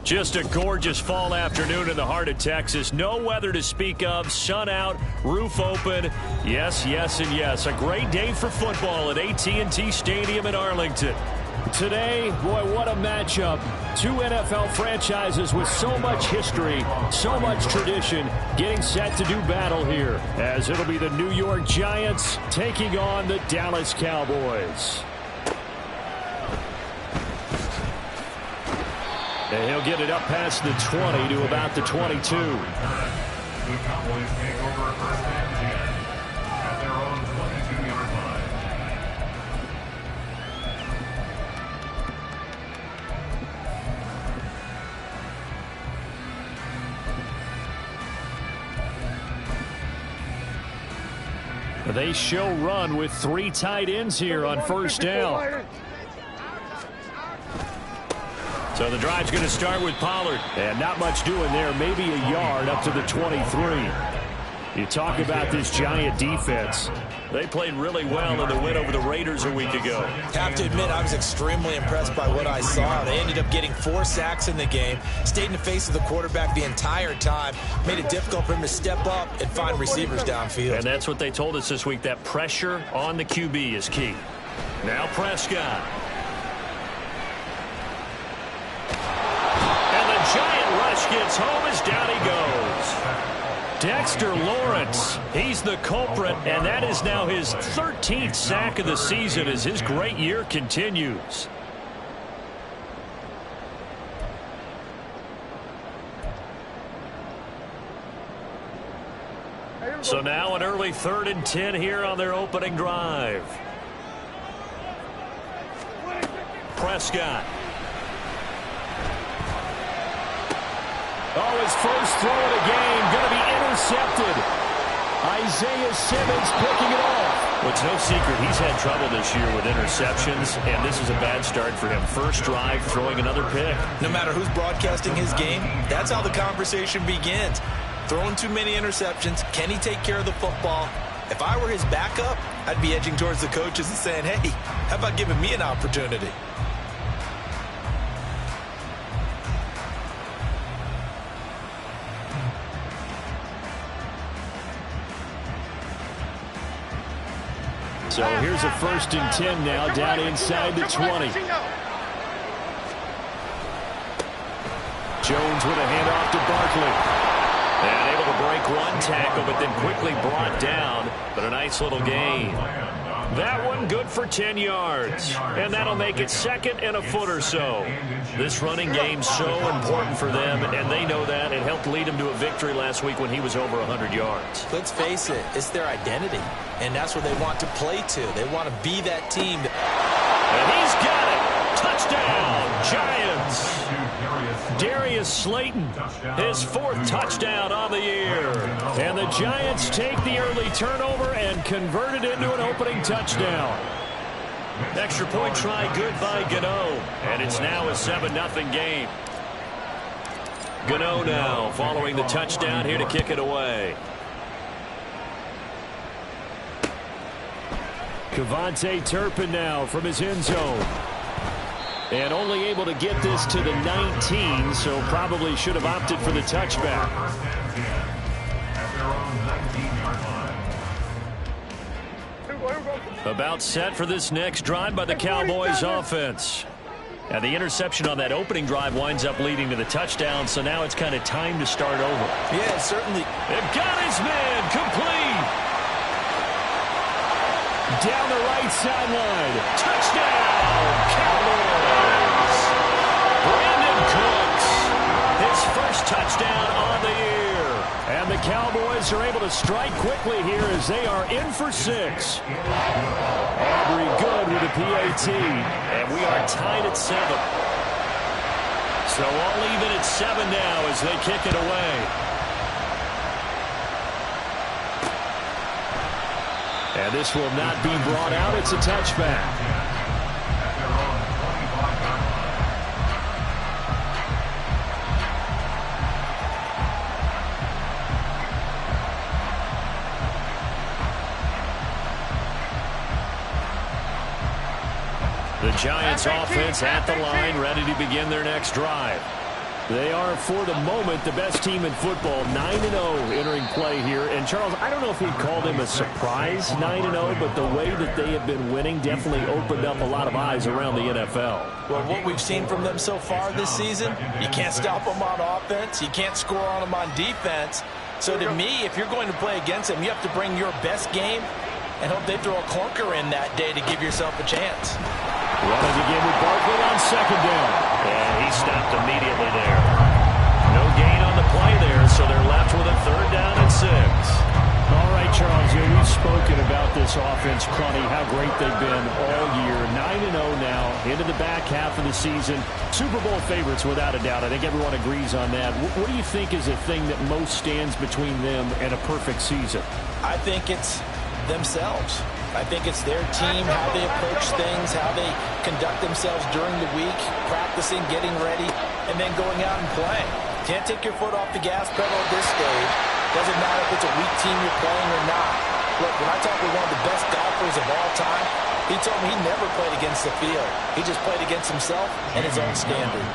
Just a gorgeous fall afternoon in the heart of Texas. No weather to speak of. Sun out, roof open. Yes, yes, and yes. A great day for football at AT&T Stadium in Arlington. Today, boy, what a matchup. Two NFL franchises with so much history, so much tradition, getting set to do battle here, as it'll be the New York Giants taking on the Dallas Cowboys. And he'll get it up past the 20 to about the 22. The Cowboys take over first and 10 at their own 22-yard line. They show run with 3 tight ends here on first down. So the drive's going to start with Pollard. And not much doing there. Maybe a yard up to the 23. You talk about this Giant defense. They played really well in the win over the Raiders a week ago. Have to admit, I was extremely impressed by what I saw. They ended up getting 4 sacks in the game, stayed in the face of the quarterback the entire time, made it difficult for him to step up and find receivers downfield. And that's what they told us this week, that pressure on the QB is key. Now Prescott. Giant rush gets home as down he goes. Dexter Lawrence, he's the culprit, and that is now his 13th sack of the season as his great year continues. So now an early 3rd and 10 here on their opening drive. Prescott. Oh, his first throw of the game going to be intercepted. Isaiah Simmons picking it off. Well, it's no secret he's had trouble this year with interceptions, and this is a bad start for him. First drive, throwing another pick. No matter who's broadcasting his game, that's how the conversation begins. Throwing too many interceptions, can he take care of the football? If I were his backup, I'd be edging towards the coaches and saying, hey, how about giving me an opportunity? So here's a 1st and 10 now down inside the 20. Jones with a handoff to Barkley. And able to break one tackle, but then quickly brought down. But a nice little gain. That one good for 10 yards. And that'll make it 2nd and a foot or so. This running game's so important for them, and they know that. It helped lead them to a victory last week when he was over 100 yards. Let's face it, it's their identity. And that's what they want to play to. They want to be that team. And he's got it. Touchdown, Giants. Darius Slayton, his 4th touchdown on the year. And the Giants take the early turnover and convert it into an opening touchdown. Extra point try good by Gano. And it's now a 7-0 game. Gano now following the touchdown here to kick it away. Kevontae Turpin now from his end zone. And only able to get this to the 19, so probably should have opted for the touchback. About set for this next drive by the Cowboys offense. And the interception on that opening drive winds up leading to the touchdown, so now it's kind of time to start over. Yeah, certainly. They've got his man complete. Down the right sideline. Touchdown, Cowboys. Brandon Cooks, his first touchdown on the year. And the Cowboys are able to strike quickly here as they are in for 6. Aubrey good with a PAT. And we are tied at 7. So all even at 7 now as they kick it away. And this will not be brought out. It's a touchback. The Giants offense at the line, ready to begin their next drive. They are, for the moment, the best team in football, 9-0 entering play here. And, Charles, I don't know if we'd call them a surprise 9-0, but the way that they have been winning definitely opened up a lot of eyes around the NFL. Well, what we've seen from them so far this season, you can't stop them on offense. You can't score on them on defense. So, to me, if you're going to play against them, you have to bring your best game and hope they throw a clunker in that day to give yourself a chance. Running again with Barkley on second down. And he stopped immediately there. No gain on the play there, so they're left with a 3rd down and 6. All right, Charles, we've spoken about this offense plenty, how great they've been all year. 9-0 now, into the back half of the season. Super Bowl favorites, without a doubt. I think everyone agrees on that. What do you think is the thing that most stands between them and a perfect season? I think it's themselves. I think it's their team, how they approach things, how they conduct themselves during the week, practicing, getting ready, and then going out and playing. Can't take your foot off the gas pedal at this stage. Doesn't matter if it's a weak team you're playing or not. Look, when I talk with one of the best golfers of all time, he told me he never played against the field. He just played against himself and his own standard.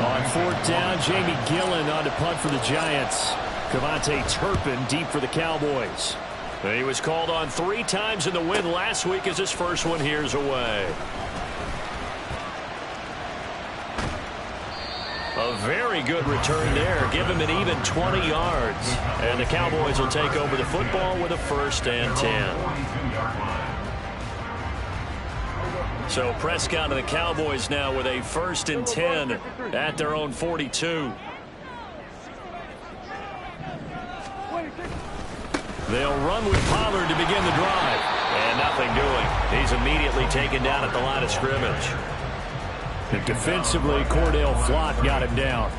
On 4th down, Jamie Gillen on to punt for the Giants. Cavante Turpin deep for the Cowboys. He was called on 3 times in the win last week as his first one here's away. A very good return there. Give him an even 20 yards. And the Cowboys will take over the football with a 1st and 10. So Prescott and the Cowboys now with a 1st and 10 at their own 42. They'll run with Pollard to begin the drive. And nothing doing. He's immediately taken down at the line of scrimmage. And defensively, Cordell Flott got him down.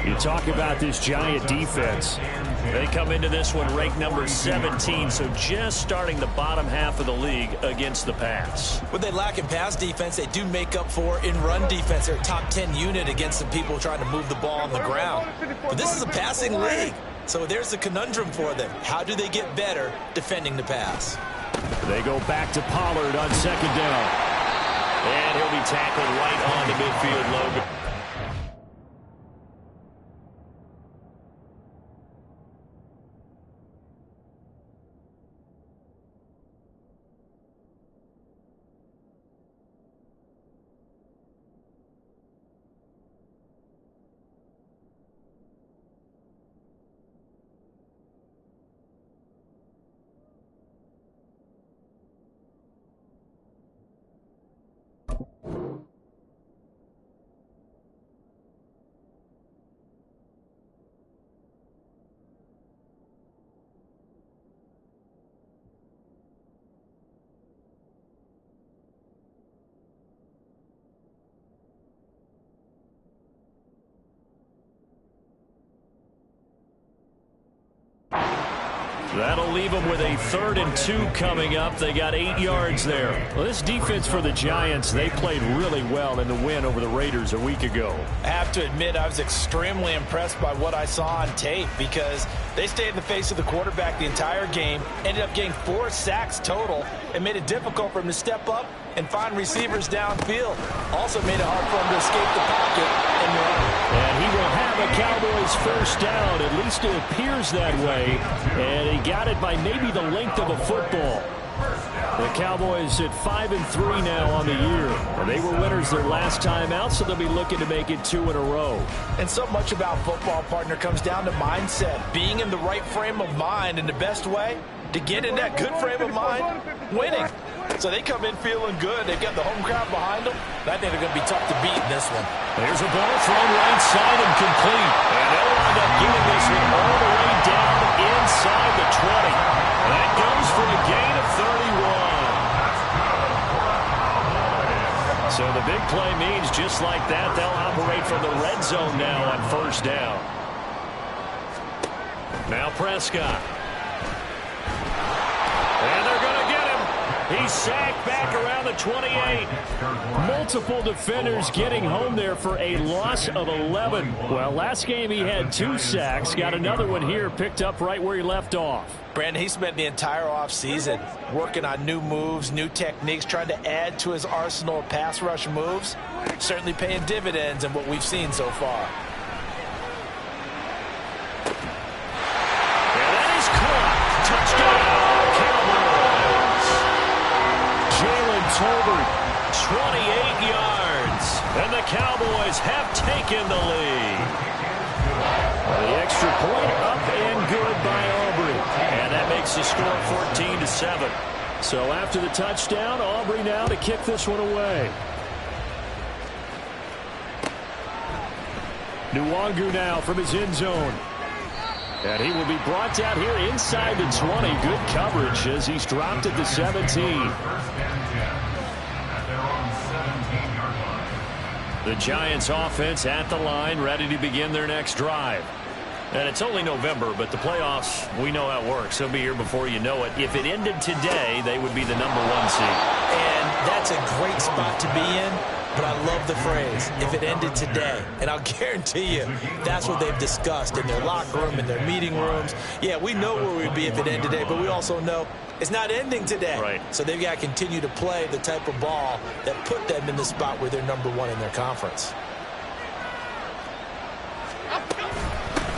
You talk about this Giant defense. They come into this one ranked number 17, so just starting the bottom half of the league against the pass. What they lack in pass defense, they do make up for in run defense. They're a top 10 unit against some people trying to move the ball on the ground. But this is a passing league. So there's the conundrum for them. How do they get better defending the pass? They go back to Pollard on 2nd down. And he'll be tackled right on the midfield, Logan. That'll leave them with a 3rd and 2 coming up. They got 8 yards there. Well, this defense for the Giants, they played really well in the win over the Raiders a week ago. I have to admit, I was extremely impressed by what I saw on tape because they stayed in the face of the quarterback the entire game, ended up getting 4 sacks total, and made it difficult for him to step up and find receivers downfield. Also made it hard for him to escape the pocket and run. And he will have a Cowboys 1st down. At least it appears that way. And he got it by maybe the length of a football. The Cowboys at 5-3 now on the year. And they were winners their last time out, so they'll be looking to make it 2 in a row. And so much about football, partner, comes down to mindset. Being in the right frame of mind, and the best way to get in that good frame of mind, winning. So they come in feeling good. They've got the home crowd behind them. I think they're going to be tough to beat in this one. There's a ball thrown right side and complete. And they'll wind up getting this one all the way down inside the 20. That goes for a gain of 31. So the big play means just like that, they'll operate from the red zone now on 1st down. Now Prescott. And they're going to get him. He's sacked back around the 28. Multiple defenders getting home there for a loss of 11. Well, last game he had 2 sacks. Got another one here picked up right where he left off. Brandon, he spent the entire offseason working on new moves, new techniques, trying to add to his arsenal of pass rush moves. Certainly paying dividends in what we've seen so far. Cowboys have taken the lead. The extra point up and good by Aubrey. And that makes the score 14-7. So after the touchdown, Aubrey now to kick this one away. Nwangu now from his end zone. And he will be brought down here inside the 20. Good coverage as he's dropped at the 17. The Giants offense at the line, ready to begin their next drive. And it's only November, but the playoffs, we know how it works. They'll be here before you know it. If it ended today, they would be the #1 seed. And that's a great spot to be in. But I love the phrase, if it ended today. And I'll guarantee you, that's what they've discussed in their locker room, in their meeting rooms. Yeah, we know where we'd be if it ended today, but we also know it's not ending today. Right. So they've got to continue to play the type of ball that put them in the spot where they're #1 in their conference.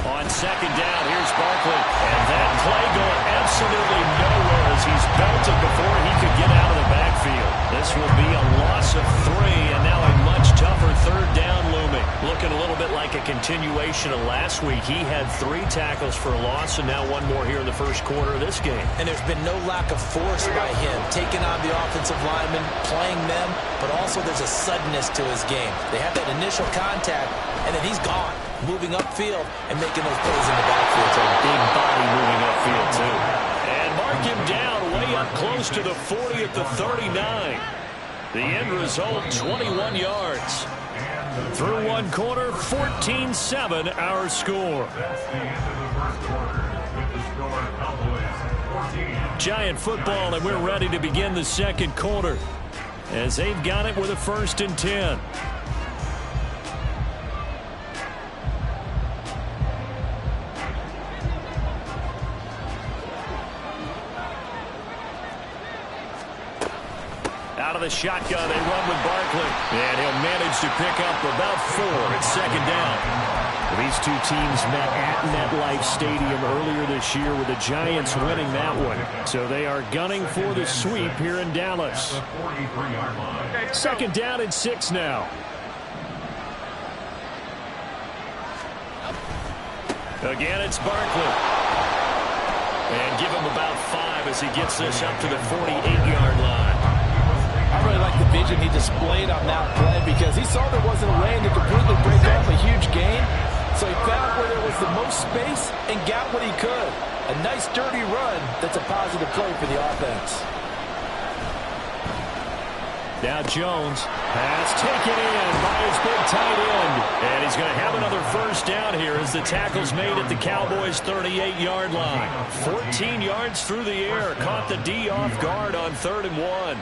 On second down, here's Barkley. And that play going absolutely nowhere as he's belted before he could get out of the backfield. This will be a loss of 3, and now a much tougher third down looming. Looking a little bit like a continuation of last week. He had 3 tackles for a loss, and now 1 more here in the first quarter of this game. And there's been no lack of force by him, taking on the offensive linemen, playing them, but also there's a suddenness to his game. They have that initial contact, and then he's gone, moving upfield and making those plays in the backfield. It's a big body moving upfield, too. And mark him down way up close to the 40 at the 39. The end result, 21 yards. Through 1 quarter, 14-7 our score. That's the end of the first quarter. With the score, Cowboys 14. Giant football, and we're ready to begin the second quarter as they've got it with a 1st and 10. Out of the shotgun, they run with Barkley. And he'll manage to pick up about 4 at second down. These two teams met at MetLife Stadium earlier this year with the Giants winning that one. So they are gunning for the sweep here in Dallas. 43-yard line. Second down and 6 now. Again, it's Barkley. And give him about 5 as he gets this up to the 48-yard line. I really like the vision he displayed on that play because he saw there wasn't a lane to completely break off a huge gain. So he found where there was the most space and got what he could. A nice, dirty run that's a positive play for the offense. Now Jones has taken in by his big tight end. And he's going to have another first down here as the tackle's made at the Cowboys' 38-yard line. 14 yards through the air. Caught the D off guard on 3rd and 1.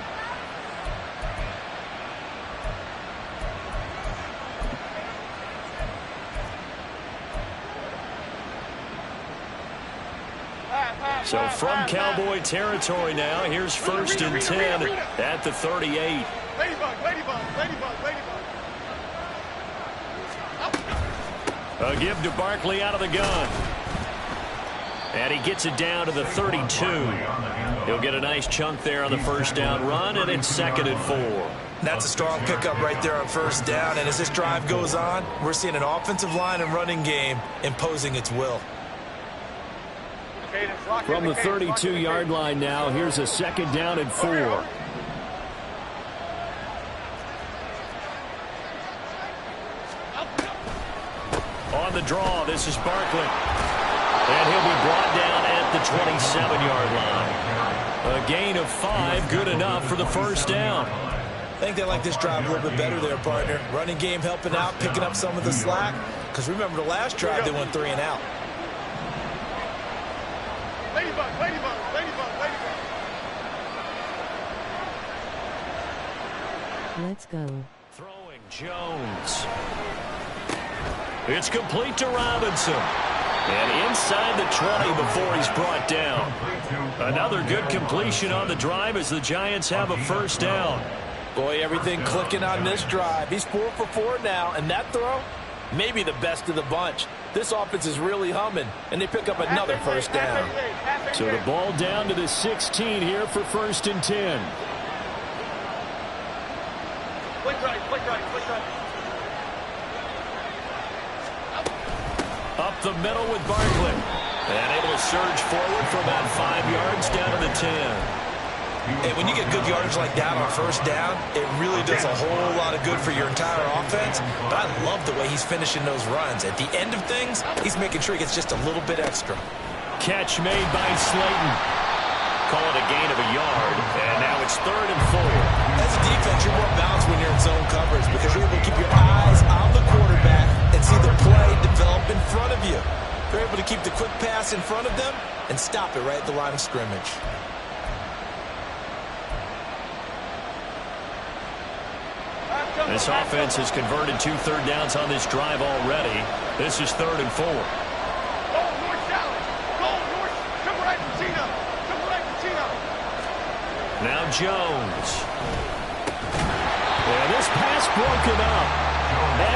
So from Cowboy territory now, here's 1st and 10 at the 38. A give to Barkley out of the gun. And he gets it down to the 32. He'll get a nice chunk there on the first down run, and it's 2nd and 4. That's a strong pickup right there on first down. And as this drive goes on, we're seeing an offensive line and running game imposing its will. From the 32-yard line now, here's a 2nd down and 4. On the draw, this is Barkley. And he'll be brought down at the 27-yard line. A gain of 5, good enough for the first down. I think they like this drive a little bit better there, partner. Running game helping out, picking up some of the slack. Because remember the last drive, they went 3 and out. Ladybug, ladybug, ladybug, ladybug. Let's go. Throwing Jones. It's complete to Robinson. And inside the 20 before he's brought down. Another good completion on the drive as the Giants have a first down. Boy, everything clicking on this drive. He's 4 for 4 now, and that throw, maybe the best of the bunch. This offense is really humming, and they pick up another first down. So the ball down to the 16 here for 1st and 10. Click right, click right, click right. Up the middle with Barkley. And able to surge forward for about 5 yards down to the 10. And when you get good yardage like that on first down, it really does a whole lot of good for your entire offense. But I love the way he's finishing those runs. At the end of things, he's making sure he gets just a little bit extra. Catch made by Slayton. Call it a gain of a yard, and now it's 3rd and 4. As a defense, you're more balanced when you're in zone coverage because you're able to keep your eyes on the quarterback and see the play develop in front of you. You're able to keep the quick pass in front of them and stop it right at the line of scrimmage. This offense has converted 2 third downs on this drive already. This is 3rd and 4. Go north, Dallas. Go north. Come right, Patino. Come right, Patino. Now Jones. And this pass broken up.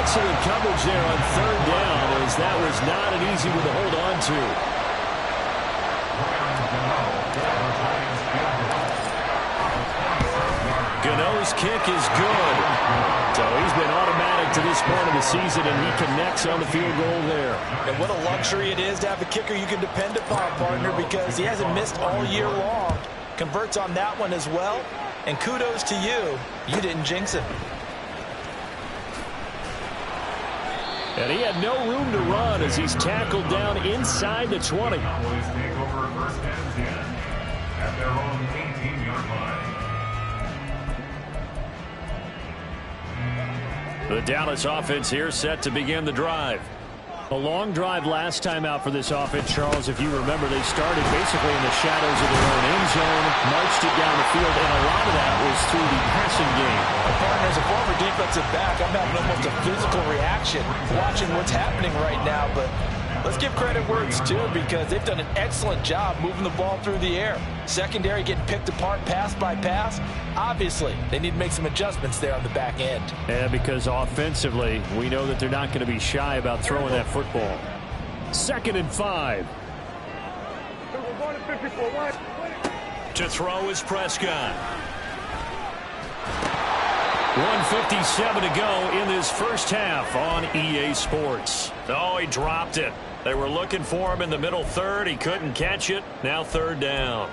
Excellent coverage there on 3rd down, as that was not an easy one to hold on to. Gano's kick is good. So he's been automatic to this point of the season, and he connects on the field goal there. And what a luxury it is to have a kicker you can depend upon, partner, because he hasn't missed all year long. Converts on that one as well. And kudos to you. You didn't jinx him. And he had no room to run as he's tackled down inside the 20. Cowboys take over 1st and 10 at their own 18-yard line. The Dallas offense here set to begin the drive. A long drive last time out for this offense, Charles. If you remember, they started basically in the shadows of their own end zone, marched it down the field, and a lot of that was through the passing game. Partner, as a former defensive back, I'm having almost a physical reaction watching what's happening right now. But let's give credit where it's due because they've done an excellent job moving the ball through the air. Secondary getting picked apart pass by pass. Obviously, they need to make some adjustments there on the back end. Yeah, because offensively, we know that they're not going to be shy about throwing that football. 2nd and 5. To throw is Prescott. 1:57 to go in this first half on EA Sports. Oh, he dropped it. They were looking for him in the middle third. He couldn't catch it. Now 3rd down.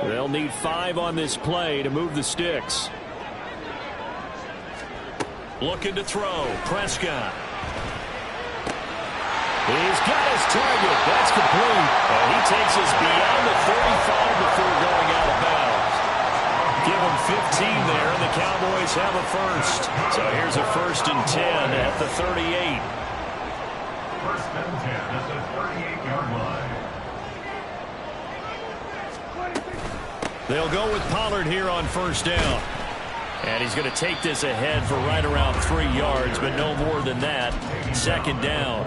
They'll need 5 on this play to move the sticks. Looking to throw. Prescott. He's got his target. That's complete. And he takes us beyond the 35 before going out of bounds. Give him 15 there, and the Cowboys have a first. So here's a 1st and 10 at the 38. 1st and 10 at the 38-yard line. They'll go with Pollard here on 1st down. And he's going to take this ahead for right around 3 yards, but no more than that. 2nd down.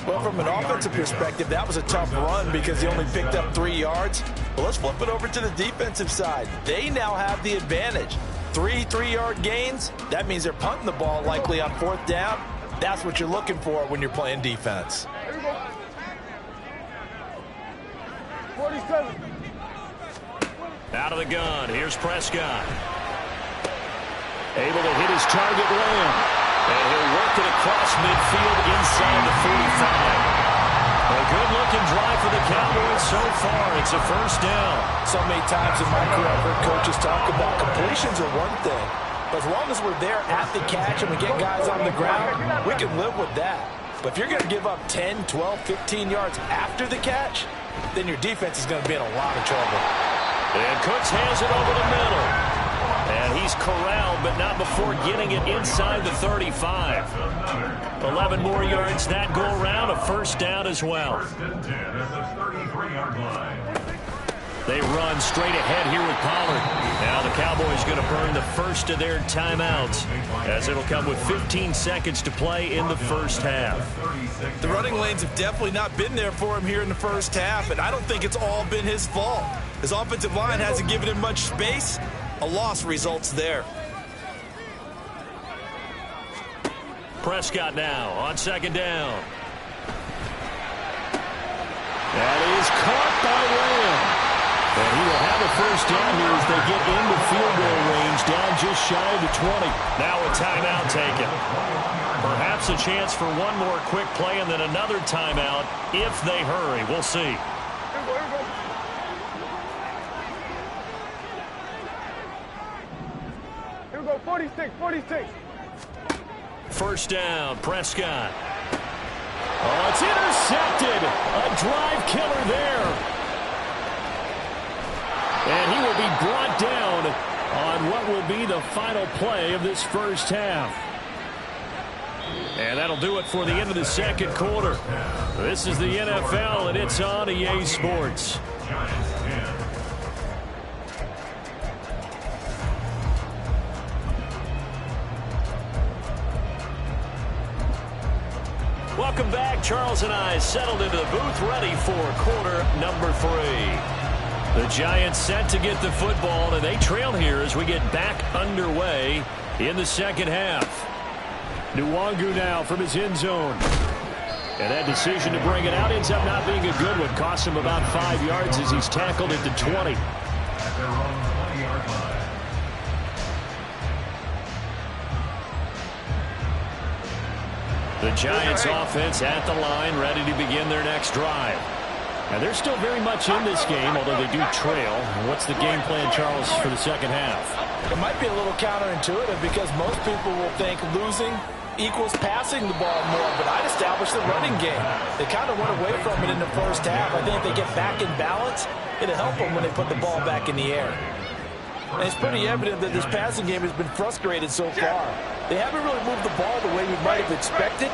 Well, from an offensive perspective, that was a tough run because he only picked up 3 yards. Well, let's flip it over to the defensive side. They now have the advantage. 3 3-yard gains. That means they're punting the ball likely on 4th down. That's what you're looking for when you're playing defense. 47. Out of the gun. Here's Prescott. Able to hit his target, Lamb. And he'll work it across midfield inside the 45. A good-looking drive for the Cowboys so far. It's a 1st down. So many times in my career, I've heard coaches talk about completions are one thing. But as long as we're there at the catch and we get guys on the ground, we can live with that. But if you're going to give up 10, 12, 15 yards after the catch, then your defense is going to be in a lot of trouble. And Cooks has it over the middle. And he's corralled, but not before getting it inside the 35. 11 more yards that go around, a 1st down as well. 1st and 10 at the 33-yard line. They run straight ahead here with Pollard. Now the Cowboys going to burn the first of their timeouts as it'll come with 15 seconds to play in the first half. The running lanes have definitely not been there for him here in the first half, and I don't think it's all been his fault. His offensive line hasn't given him much space. A loss results there. Prescott now on 2nd down. That is caught by Lamb. And he will have a 1st down here as they get into field goal range down just shy of the 20. Now a timeout taken. Perhaps a chance for one more quick play and then another timeout if they hurry. We'll see. Here we go, 46, 46. First down, Prescott. Oh, it's intercepted. A drive killer there. And he will be brought down on what will be the final play of this first half. And that'll do it for the end of the second quarter. This is the NFL, and it's on EA Sports. Welcome back. Charles and I settled into the booth, ready for quarter number 3. The Giants set to get the football, and they trail here as we get back underway in the second half. Nwangu now from his end zone. And that decision to bring it out ends up not being a good one. Costs him about 5 yards as he's tackled at the 20. At their own 20-yard line. The Giants offense at the line, ready to begin their next drive. Now, they're still very much in this game, although they do trail. What's the game plan, Charles, for the second half? It might be a little counterintuitive because most people will think losing equals passing the ball more, but I'd establish the running game. They kind of went away from it in the first half. I think if they get back in balance, it'll help them when they put the ball back in the air. And it's pretty evident that this passing game has been frustrated so far. They haven't really moved the ball the way we might have expected,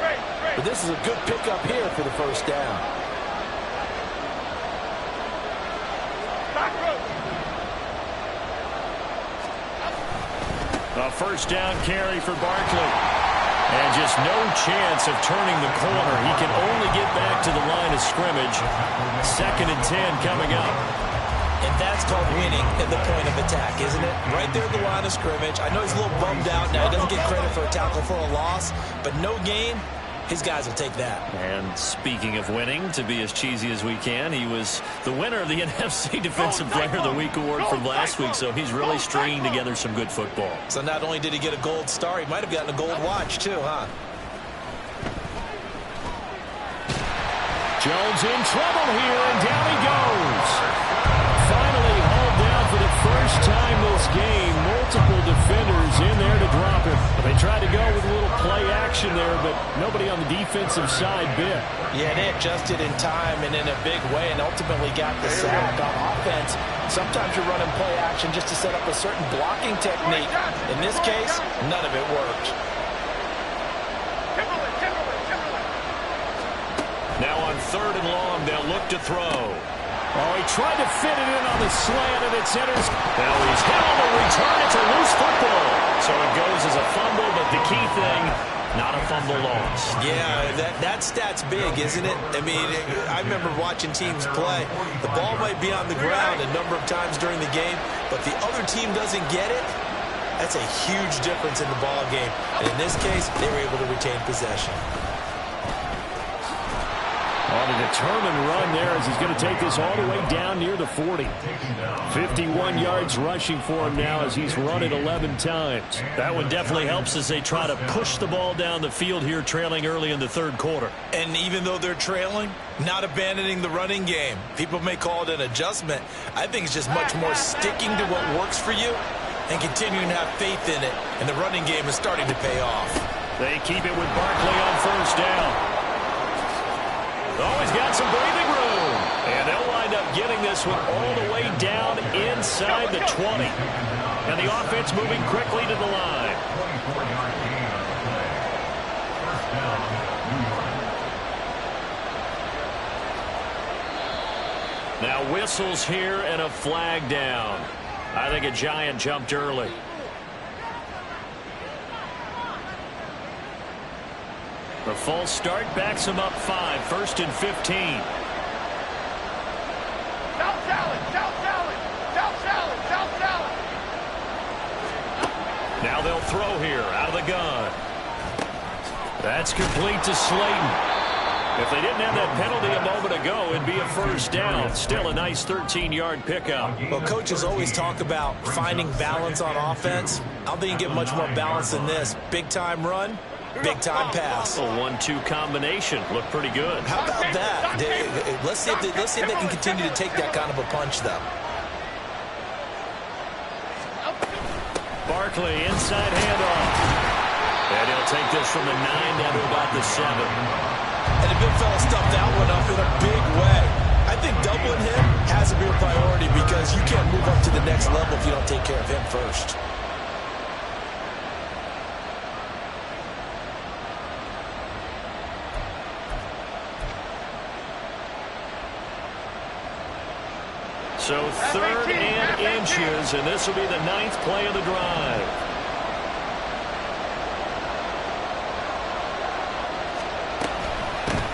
but this is a good pickup here for the first down. A first down carry for Barkley. And just no chance of turning the corner. He can only get back to the line of scrimmage. 2nd and 10 coming up. And that's called winning at the point of attack, isn't it? Right there at the line of scrimmage. I know he's a little bummed out now. He doesn't get credit for a tackle for a loss, but no gain, his guys will take that. And speaking of winning, to be as cheesy as we can, he was the winner of the NFC Defensive Player of the Week award from last week, so he's really stringing together some good football. So not only did he get a gold star, he might have gotten a gold watch too, huh? Jones in trouble here, and down he goes. Finally hauled down for the first time this game. Multiple defenders in there to drop him. They tried to go with a little play action there, but nobody on the defensive side bit. Yeah, they adjusted in time and in a big way and ultimately got the sack. On offense, sometimes you're running play action just to set up a certain blocking technique. In this case, none of it worked. Now on 3rd and long, they'll look to throw. Oh, he tried to fit it in on the slant, and it's enters. Now he's hit on the return. It's a loose football. So it goes as a fumble, but the key thing, not a fumble loss. Yeah, that stat's big, isn't it? I mean, I remember watching teams play. The ball might be on the ground a number of times during the game, but the other team doesn't get it. That's a huge difference in the ball game. And in this case, they were able to retain possession. On a determined run there as he's going to take this all the way down near the 40. 51 yards rushing for him now as he's run it 11 times. That one definitely helps as they try to push the ball down the field here, trailing early in the 3rd quarter. And even though they're trailing, not abandoning the running game. People may call it an adjustment. I think it's just much more sticking to what works for you and continuing to have faith in it. And the running game is starting to pay off. They keep it with Barkley on first down. Oh, he's got some breathing room. And they'll wind up getting this one all the way down inside the 20. And the offense moving quickly to the line. 24-yard gain on the play. First down, New York. Now whistles here and a flag down. I think a Giant jumped early. The false start backs him up 5. 1st and 15. South salad, South salad, South salad, South salad. Now they'll throw here out of the gun. That's complete to Slayton. If they didn't have that penalty a moment ago, it'd be a first down. Still a nice 13-yard pickup. Well, coaches always talk about finding balance on offense. I don't think you get much more balance than this. Big-time run, big-time pass. A 1-2 combination. Looked pretty good. How about that? Let's see if they can continue to take that kind of a punch, though. Barkley, inside handoff. And he'll take this from the 9 down to about the 7. And the big fella stuffed that one up in a big way. I think doubling him has to be a priority because you can't move up to the next level if you don't take care of him first. So 3rd and inches, and this will be the 9th play of the drive.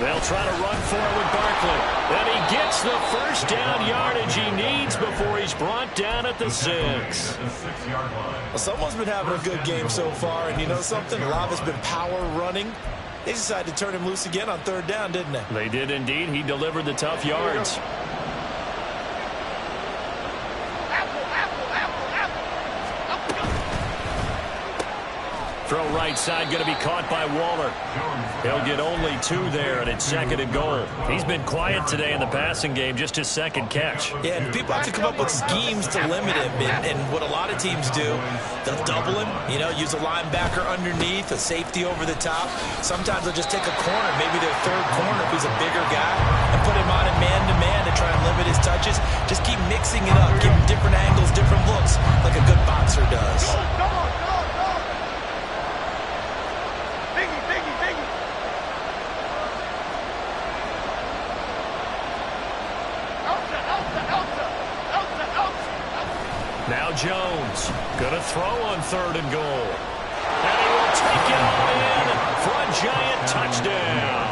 They'll try to run for it with Barkley. And he gets the first down yardage he needs before he's brought down at the 6. Well, someone's been having a good game so far, and you know something? A lot of it's been power running. They decided to turn him loose again on 3rd down, didn't they? They did indeed. He delivered the tough yards. Throw right side, going to be caught by Waller. He'll get only 2 there, and it's 2nd and goal. He's been quiet today in the passing game, just his 2nd catch. Yeah, and people have to come up with schemes to limit him, and what a lot of teams do, they'll double him, you know, use a linebacker underneath, a safety over the top. Sometimes they'll just take a corner, maybe their 3rd corner if he's a bigger guy, and put him on a man-to-man to try and limit his touches. Just keep mixing it up, give him different angles, different looks, like a good boxer does. Now Jones, going to throw on 3rd and goal. And he will take it all in for a giant touchdown.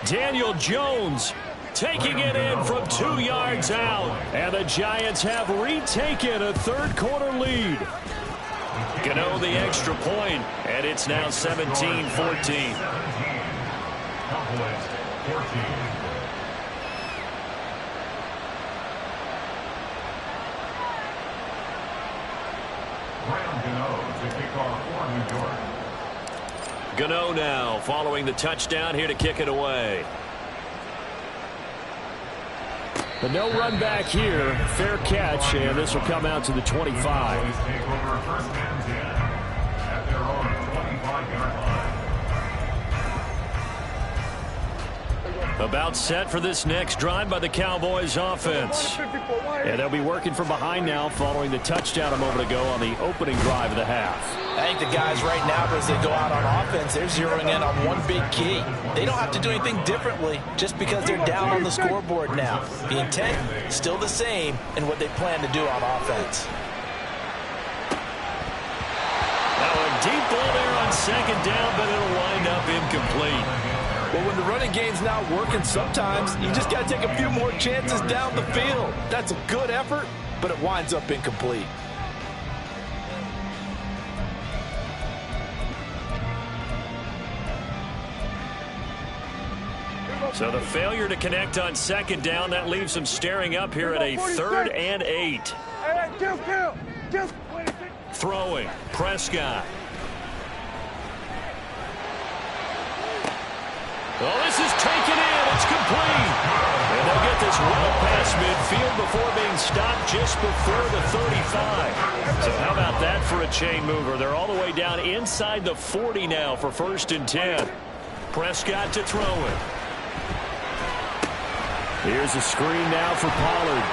Daniel Jones taking it in from 2 yards out. And the Giants have retaken a 3rd quarter lead. Gano the extra point, and it's now 17-14. Cowboys 14. Gano now following the touchdown here to kick it away. But no run back here. Fair catch, and this will come out to the 25. Take over 1st and 10 at their own 25-yard line. About set for this next drive by the Cowboys offense. And they'll be working from behind now following the touchdown a moment ago on the opening drive of the half. I think the guys right now, as they go out on offense, they're zeroing in on one big key. They don't have to do anything differently just because they're down on the scoreboard now. The intent, still the same in what they plan to do on offense. Now a deep ball there on 2nd down, but it'll wind up incomplete. Well, when the running game's not working, sometimes you just got to take a few more chances down the field. That's a good effort, but it winds up incomplete. So the failure to connect on 2nd down, that leaves them staring up here at a 3rd and 8. Throwing, Prescott. Oh, this is taken in. It's complete. And they'll get this well past midfield before being stopped just before the 35. So how about that for a chain mover? They're all the way down inside the 40 now for 1st and 10. Prescott to throw it. Here's a screen now for Pollard.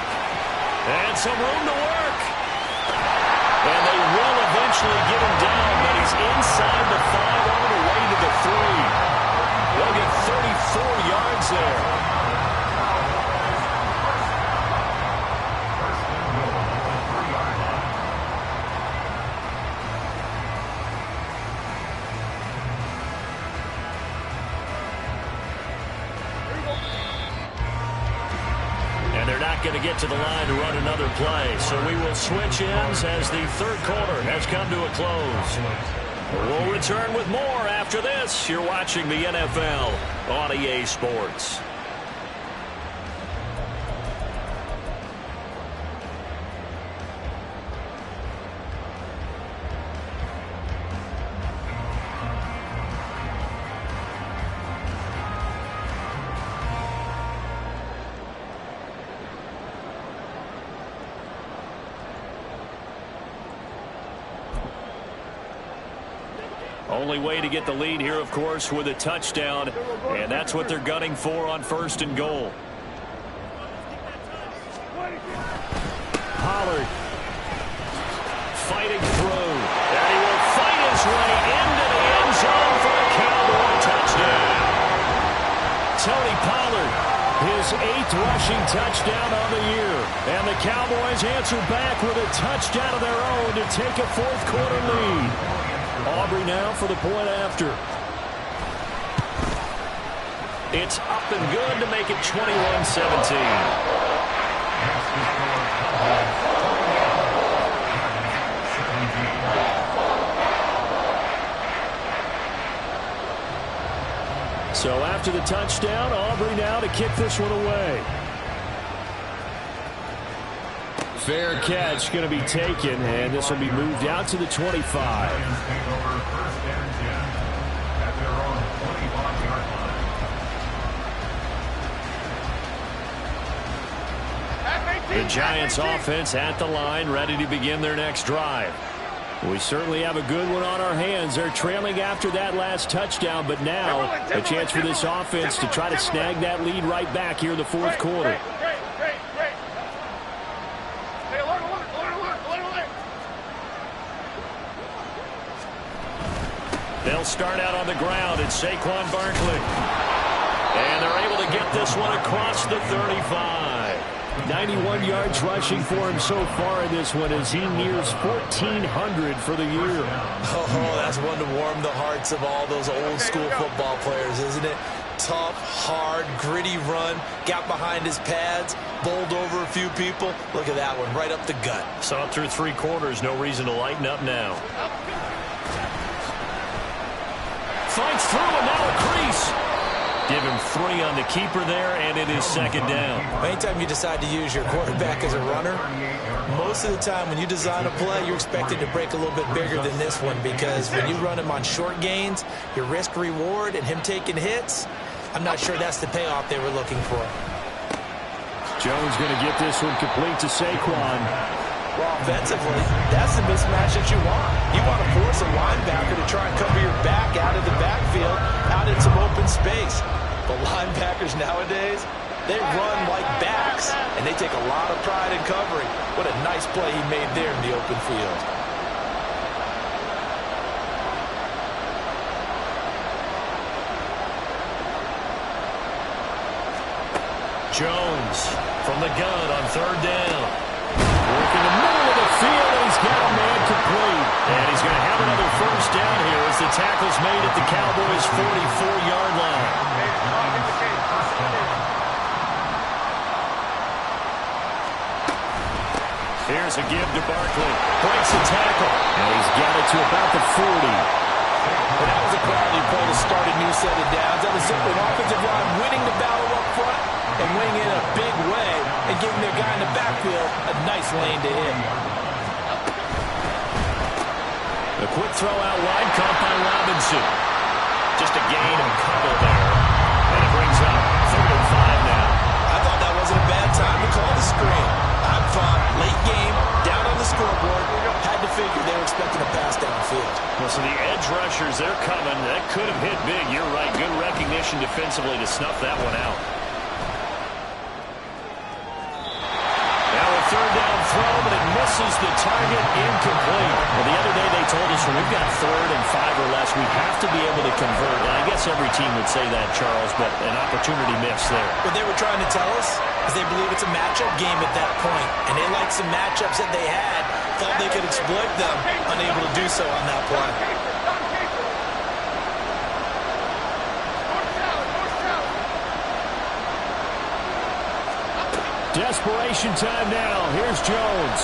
And some room to work. And they will eventually get him down, but he's inside the 5 all the way to the 3. They'll get 34 yards there. And they're not going to get to the line to run another play. So we will switch ends as the 3rd quarter has come to a close. We'll return with more after this. You're watching the NFL on EA Sports. Only way to get the lead here, of course, with a touchdown, and that's what they're gunning for on 1st and goal. Pollard fighting through, and he will fight his way into the end zone for a Cowboy touchdown. Tony Pollard, his 8th rushing touchdown on the year, and the Cowboys answer back with a touchdown of their own to take a 4th quarter lead. Aubrey now for the point after. It's up and good to make it 21-17. So after the touchdown, Aubrey now to kick this one away. Fair catch going to be taken, and this will be moved out to the 25. The Giants offense at the line, ready to begin their next drive. We certainly have a good one on our hands. They're trailing after that last touchdown, but now a chance for this offense to try to snag that lead right back here in the 4th quarter. They'll start out on the ground. It's Saquon Barkley. And they're able to get this one across the 35. 91 yards rushing for him so far in this one as he nears 1,400 for the year. Oh, that's one to warm the hearts of all those old school football players, isn't it? Tough, hard, gritty run, got behind his pads, bowled over a few people. Look at that one, right up the gut. Saw it through 3 quarters, no reason to lighten up now. Fights through and now a crease. Give him 3 on the keeper there, and it is 2nd down. Anytime you decide to use your quarterback as a runner, most of the time when you design a play, you're expected to break a little bit bigger than this one, because when you run him on short gains, your risk-reward and him taking hits, I'm not sure that's the payoff they were looking for. Jones going to get this one complete to Saquon. Well, offensively, that's the mismatch that you want. You want to force a linebacker to try and cover your back out of the backfield, out in some open space. But linebackers nowadays, they run like backs, and they take a lot of pride in covering. What a nice play he made there in the open field. Jones from the gun on 3rd down. Working the middle of the field, and he's got a man complete. And he's going to have another 1st down here as the tackle's made at the Cowboys' 44-yard line. Here's a give to Barkley. Breaks a tackle. And he's got it to about the 40. And that was a quality play to start a new set of downs. That was simply an offensive line winning the battle up front and winning in a big way and giving their guy in the backfield a nice lane to hit. A quick throw out wide, caught by Robinson. Just a gain and couple there. And it brings up 3rd and 5 now. I thought that wasn't a bad time to call the screen. I thought late game, down on the scoreboard, had to figure they were expecting a pass downfield. Well, so the edge rushers, they're coming. That could have hit big. You're right. Good recognition defensively to snuff that one out. Now a 3rd down throw, but it misses the target, incomplete. Well, the other day they told us when we've got 3rd and 5 or less, we have to be able to convert. And I guess every team would say that, Charles, but an opportunity missed there. What they were trying to tell us is they believe it's a matchup game at that point, and they liked some matchups that they had, thought they could exploit them, unable to do so on that play. Desperation time now. Here's Jones.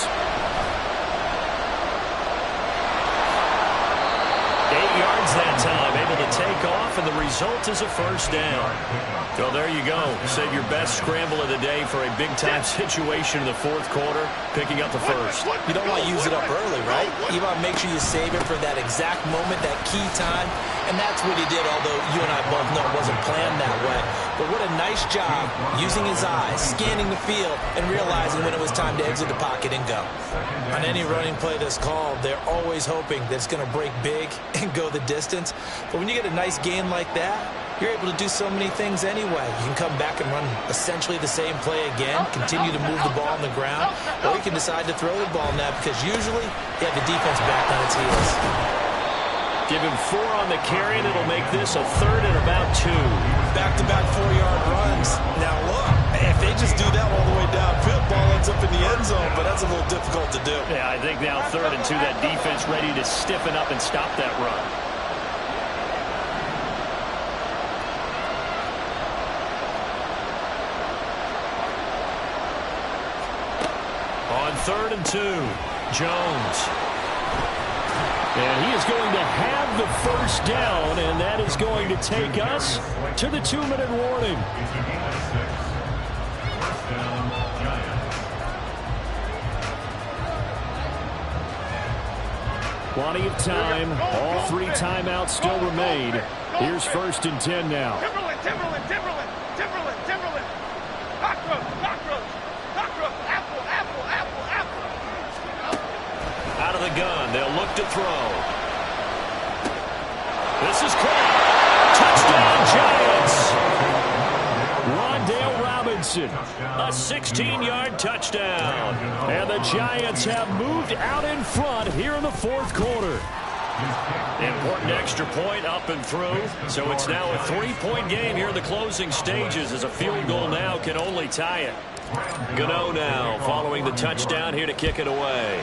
wins that time, able to take off, and the result is a first down. So there you go. Save your best scramble of the day for a big-time situation in the fourth quarter, picking up the first. You don't want to use it up early, right? You want to make sure you save it for that exact moment, that key time, and that's what he did, although you and I both know it wasn't planned that way. But what a nice job using his eyes, scanning the field, and realizing when it was time to exit the pocket and go. On any running play that's called, they're always hoping that it's going to break big and go the distance. But when you get a nice gain like that, you're able to do so many things anyway. You can come back and run essentially the same play again, continue to move the ball on the ground, or you can decide to throw the ball now because usually you have the defense back on its heels. Give him 4 on the carry, and it'll make this a third and about 2. Back-to-back 4-yard runs. Now look, if they just do that all the way downfield, ball ends up in the end zone, but that's a little difficult to do. Yeah, I think now 3rd and 2, that defense ready to stiffen up and stop that run. On 3rd and 2, Jones. And he is going to have the first down, and that is going to take us to the 2-minute warning. Plenty of time. All 3 timeouts still remain. Here's 1st and 10 now. Timberland. Cockroach. Out of the gun, they'll look to throw. This is caught. Touchdown, Giants! Rondale Robinson, a 16-yard touchdown. And the Giants have moved out in front here in the fourth quarter. Important extra point up and through. So it's now a 3-point game here in the closing stages as a field goal now can only tie it. Gano now following the touchdown here to kick it away.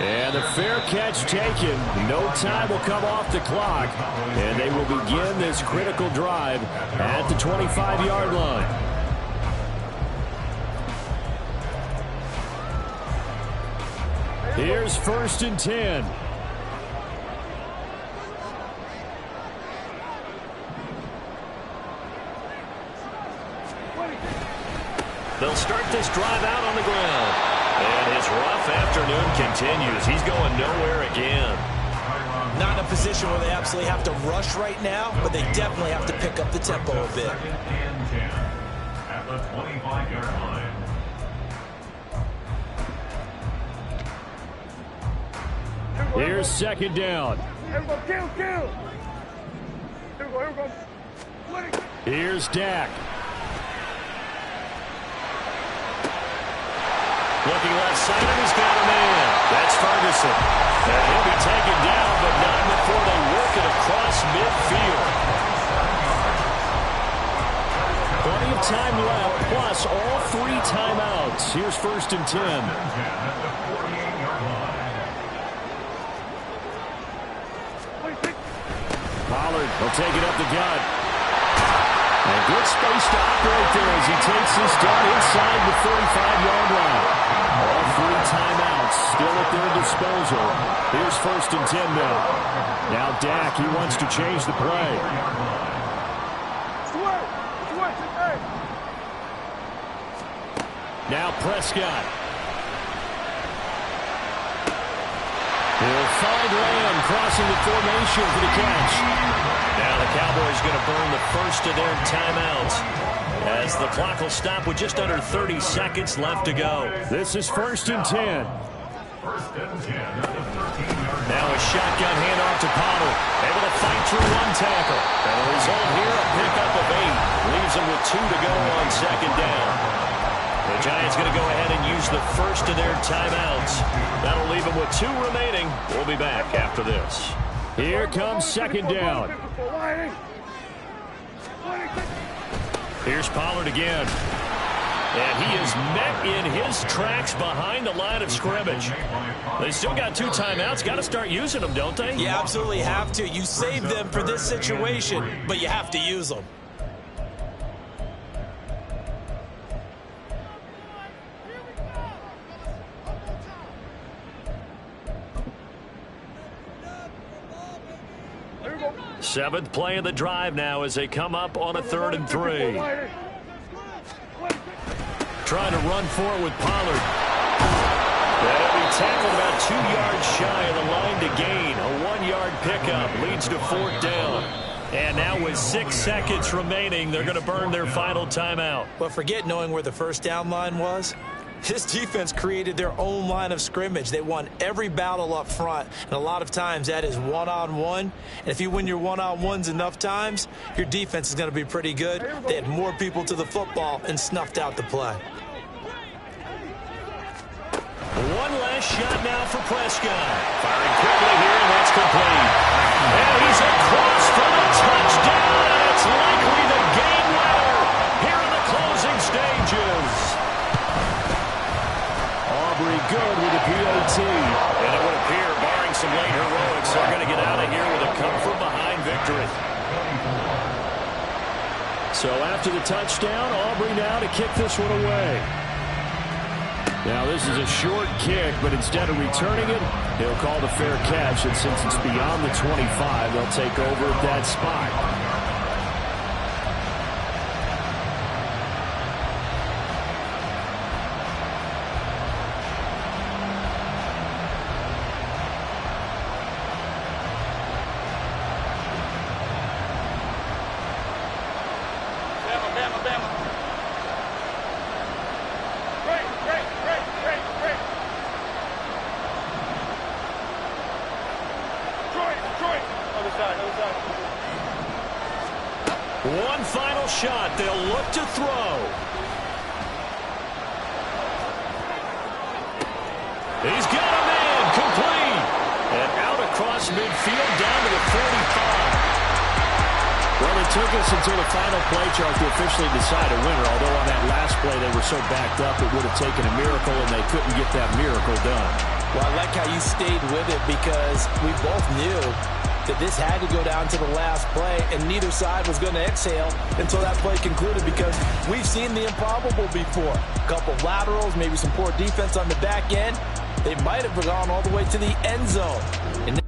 And the fair catch taken. No time will come off the clock. And they will begin this critical drive at the 25-yard line. Here's 1st and 10. They'll start this drive out on the ground. And his rough afternoon continues. He's going nowhere again. Not in a position where they absolutely have to rush right now, but they definitely have to pick up the tempo a bit. At the 25-yard line. Here's 2nd down. Kill. Here we go. Here's Dak. Looking left side, and he's got a man. That's Ferguson. And he'll be taken down, but not before they work it across midfield. Plenty of time left, plus all 3 timeouts. Here's 1st and 10. Pollard will take it up the gut. And good space to operate there as he takes this down inside the 35-yard line. All 3 timeouts still at their disposal. Here's 1st and 10 now. Now Dak, he wants to change the play. Now Prescott. He'll find Lamb crossing the formation for the catch. Now the Cowboys going to burn the first of their timeouts as the clock will stop with just under 30 seconds left to go. This is 1st and 10. Now a shotgun handoff to Pollard. Able to fight through 1 tackle. And the result here, a pickup of 8. Leaves them with 2 to go on 2nd down. The Giants going to go ahead and use the first of their timeouts. That'll leave them with 2 remaining. We'll be back after this. Here comes 2nd down. Here's Pollard again. And he is met in his tracks behind the line of scrimmage. They still got 2 timeouts. Got to start using them, don't they? You absolutely have to. You save them for this situation, but you have to use them. Seventh play of the drive now as they come up on a 3rd and 3. Trying to run for it with Pollard. That'll be tackled about 2 yards shy of the line to gain. A 1-yard pickup leads to 4th down. And now with 6 seconds remaining, they're going to burn their final timeout. But forget knowing where the first down line was. This defense created their own line of scrimmage. They won every battle up front, and a lot of times that is one-on-one. And if you win your one-on-ones enough times, your defense is going to be pretty good. They had more people to the football and snuffed out the play. One last shot now for Prescott. Firing quickly here, and that's complete. And he's across for the touchdown, and it's likely the game winner here in the closing stages. Aubrey good with the PAT. And it would appear, barring some late heroics, they're going to get out of here with a come-from-behind victory. So after the touchdown, Aubrey now to kick this one away. Now this is a short kick, but instead of returning it, he'll call the fair catch, and since it's beyond the 25, they'll take over at that spot. One final shot. They'll look to throw. He's got a man complete. And out across midfield down to the 45. Well, it took us until the final play chart to officially decide a winner, although on that last play they were so backed up it would have taken a miracle, and they couldn't get that miracle done. Well, I like how you stayed with it because we both knew that this had to go down to the last play, and neither side was going to exhale until that play concluded because we've seen the improbable before. A couple of laterals, maybe some poor defense on the back end. They might have gone all the way to the end zone. And